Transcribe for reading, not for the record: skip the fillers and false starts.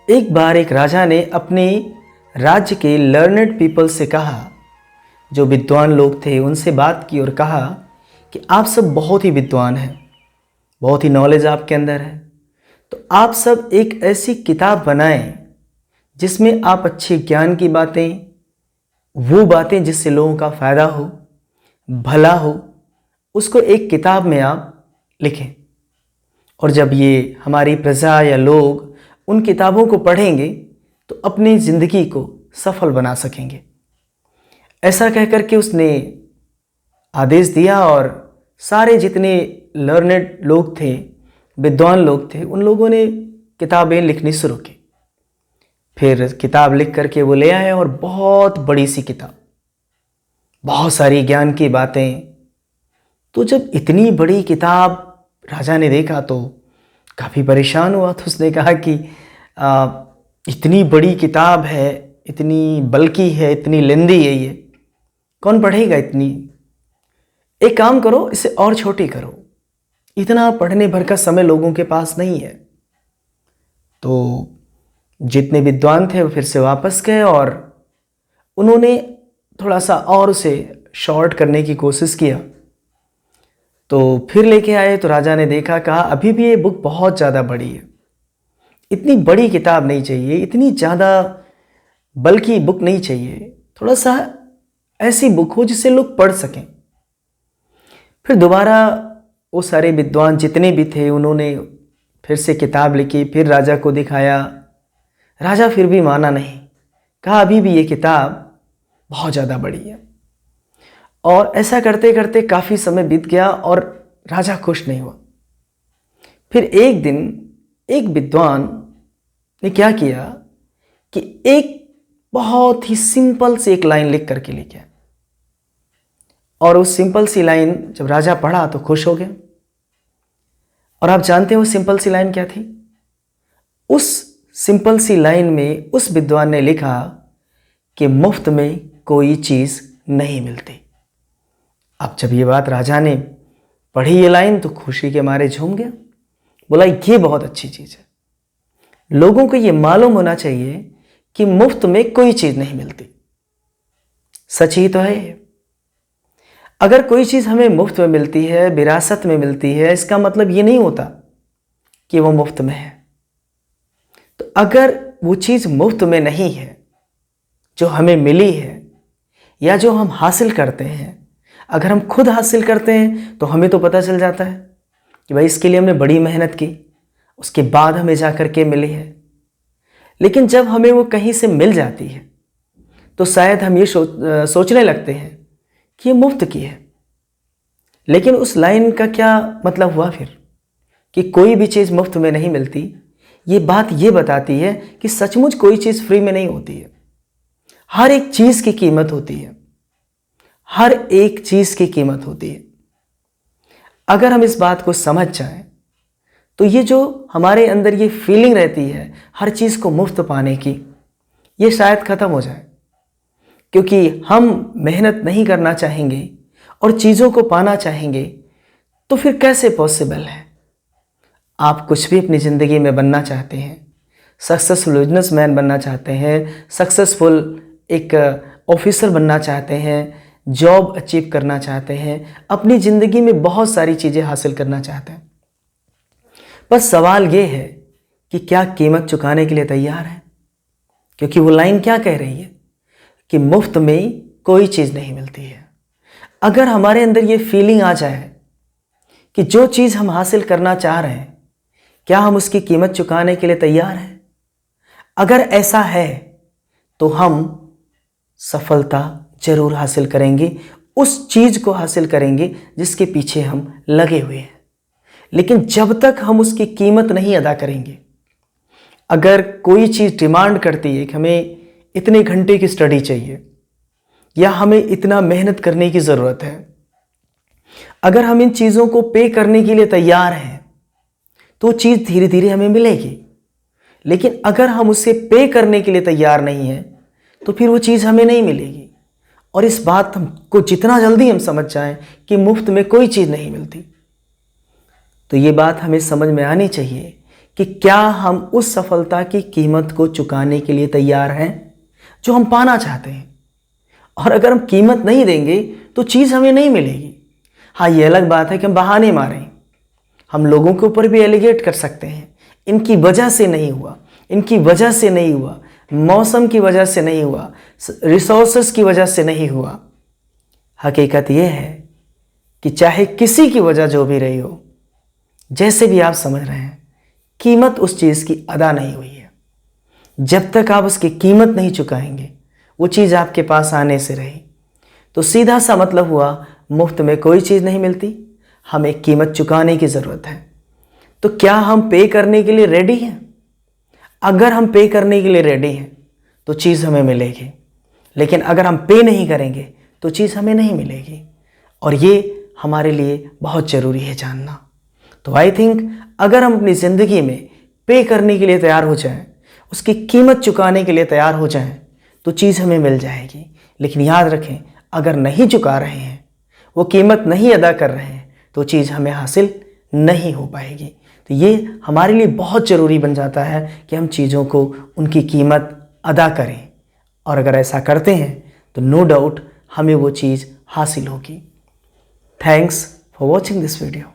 एक बार एक राजा ने अपने राज्य के लर्नेड पीपल से कहा, जो विद्वान लोग थे उनसे बात की और कहा कि आप सब बहुत ही विद्वान हैं, बहुत ही नॉलेज आपके अंदर है, तो आप सब एक ऐसी किताब बनाएं जिसमें आप अच्छे ज्ञान की बातें, वो बातें जिससे लोगों का फ़ायदा हो, भला हो, उसको एक किताब में आप लिखें। और जब ये हमारी प्रजा या लोग उन किताबों को पढ़ेंगे तो अपनी ज़िंदगी को सफल बना सकेंगे। ऐसा कहकर के उसने आदेश दिया और सारे जितने लर्नेड लोग थे, विद्वान लोग थे, उन लोगों ने किताबें लिखनी शुरू की। फिर किताब लिख करके वो ले आए और बहुत बड़ी सी किताब, बहुत सारी ज्ञान की बातें। तो जब इतनी बड़ी किताब राजा ने देखा तो काफ़ी परेशान हुआ। तो उसने कहा कि इतनी बड़ी किताब है, इतनी बल्कि है, इतनी लेंदी है, ये कौन पढ़ेगा इतनी? एक काम करो, इसे और छोटी करो, इतना पढ़ने भर का समय लोगों के पास नहीं है। तो जितने विद्वान थे वो फिर से वापस गए और उन्होंने थोड़ा सा और उसे शॉर्ट करने की कोशिश किया। तो फिर लेके आए तो राजा ने देखा, कहा अभी भी ये बुक बहुत ज़्यादा बड़ी है, इतनी बड़ी किताब नहीं चाहिए, इतनी ज़्यादा बल्कि बुक नहीं चाहिए, थोड़ा सा ऐसी बुक हो जिसे लोग पढ़ सकें। फिर दोबारा वो सारे विद्वान जितने भी थे उन्होंने फिर से किताब लिखी, फिर राजा को दिखाया। राजा फिर भी माना नहीं, कहा अभी भी ये किताब बहुत ज़्यादा बड़ी है। और ऐसा करते करते काफ़ी समय बीत गया और राजा खुश नहीं हुआ। फिर एक दिन एक विद्वान ने क्या किया कि एक बहुत ही सिंपल सी एक लाइन लिख करके लेके आया, और उस सिंपल सी लाइन जब राजा पढ़ा तो खुश हो गया। और आप जानते हो सिंपल सी लाइन क्या थी? उस सिंपल सी लाइन में उस विद्वान ने लिखा कि मुफ्त में कोई चीज़ नहीं मिलती। अब जब ये बात राजा ने पढ़ी ये लाइन तो खुशी के मारे झूम गया, बोला ये बहुत अच्छी चीज़ है, लोगों को ये मालूम होना चाहिए कि मुफ्त में कोई चीज़ नहीं मिलती। सच ही तो है ये। अगर कोई चीज़ हमें मुफ्त में मिलती है, विरासत में मिलती है, इसका मतलब ये नहीं होता कि वो मुफ्त में है। तो अगर वो चीज़ मुफ्त में नहीं है, जो हमें मिली है या जो हम हासिल करते हैं, अगर हम खुद हासिल करते हैं तो हमें तो पता चल जाता है कि भाई इसके लिए हमने बड़ी मेहनत की, उसके बाद हमें जा कर के मिली है। लेकिन जब हमें वो कहीं से मिल जाती है तो शायद हम ये सोचने लगते हैं कि ये मुफ्त की है। लेकिन उस लाइन का क्या मतलब हुआ फिर कि कोई भी चीज़ मुफ्त में नहीं मिलती? ये बात ये बताती है कि सचमुच कोई चीज़ फ्री में नहीं होती है। हर एक चीज़ की कीमत होती है, हर एक चीज़ की कीमत होती है। अगर हम इस बात को समझ जाएं तो ये जो हमारे अंदर ये फीलिंग रहती है हर चीज़ को मुफ्त पाने की, ये शायद ख़त्म हो जाए। क्योंकि हम मेहनत नहीं करना चाहेंगे और चीज़ों को पाना चाहेंगे तो फिर कैसे पॉसिबल है? आप कुछ भी अपनी ज़िंदगी में बनना चाहते हैं, सक्सेसफुल बिजनेसमैन बनना चाहते हैं, सक्सेसफुल एक ऑफिसर बनना चाहते हैं, जॉब अचीव करना चाहते हैं, अपनी ज़िंदगी में बहुत सारी चीज़ें हासिल करना चाहते हैं। बस सवाल ये है कि क्या कीमत चुकाने के लिए तैयार है? क्योंकि वो लाइन क्या कह रही है कि मुफ्त में कोई चीज़ नहीं मिलती है। अगर हमारे अंदर ये फीलिंग आ जाए कि जो चीज़ हम हासिल करना चाह रहे हैं, क्या हम उसकी कीमत चुकाने के लिए तैयार हैं? अगर ऐसा है तो हम सफलता जरूर हासिल करेंगे, उस चीज़ को हासिल करेंगे जिसके पीछे हम लगे हुए हैं। लेकिन जब तक हम उसकी कीमत नहीं अदा करेंगे, अगर कोई चीज़ डिमांड करती है कि हमें इतने घंटे की स्टडी चाहिए या हमें इतना मेहनत करने की ज़रूरत है, अगर हम इन चीज़ों को पे करने के लिए तैयार हैं तो चीज़ धीरे धीरे हमें मिलेगी। लेकिन अगर हम उसे पे करने के लिए तैयार नहीं हैं तो फिर वो चीज़ हमें नहीं मिलेगी। और इस बात को जितना जल्दी हम समझ जाएं कि मुफ्त में कोई चीज़ नहीं मिलती, तो ये बात हमें समझ में आनी चाहिए कि क्या हम उस सफलता की कीमत को चुकाने के लिए तैयार हैं जो हम पाना चाहते हैं। और अगर हम कीमत नहीं देंगे तो चीज़ हमें नहीं मिलेगी। हाँ, ये अलग बात है कि हम बहाने मारें, हम लोगों के ऊपर भी एलिगेट कर सकते हैं, इनकी वजह से नहीं हुआ, इनकी वजह से नहीं हुआ, मौसम की वजह से नहीं हुआ, रिसोर्सेस की वजह से नहीं हुआ। हकीकत यह है कि चाहे किसी की वजह जो भी रही हो, जैसे भी आप समझ रहे हैं, कीमत उस चीज़ की अदा नहीं हुई है। जब तक आप उसकी कीमत नहीं चुकाएंगे, वो चीज़ आपके पास आने से रही। तो सीधा सा मतलब हुआ, मुफ्त में कोई चीज़ नहीं मिलती, हमें कीमत चुकाने की ज़रूरत है। तो क्या हम पे करने के लिए रेडी हैं? अगर हम पे करने के लिए रेडी हैं तो चीज़ हमें मिलेगी, लेकिन अगर हम पे नहीं करेंगे तो चीज़ हमें नहीं मिलेगी। और ये हमारे लिए बहुत ज़रूरी है जानना। तो आई थिंक अगर हम अपनी ज़िंदगी में पे करने के लिए तैयार हो जाएं, उसकी कीमत चुकाने के लिए तैयार हो जाएं, तो चीज़ हमें मिल जाएगी। लेकिन याद रखें, अगर नहीं चुका रहे हैं, वो कीमत नहीं अदा कर रहे हैं, तो चीज़ हमें हासिल नहीं हो पाएगी। तो ये हमारे लिए बहुत ज़रूरी बन जाता है कि हम चीज़ों को उनकी कीमत अदा करें। और अगर ऐसा करते हैं तो नो डाउट हमें वो चीज़ हासिल होगी। Thanks for watching this video.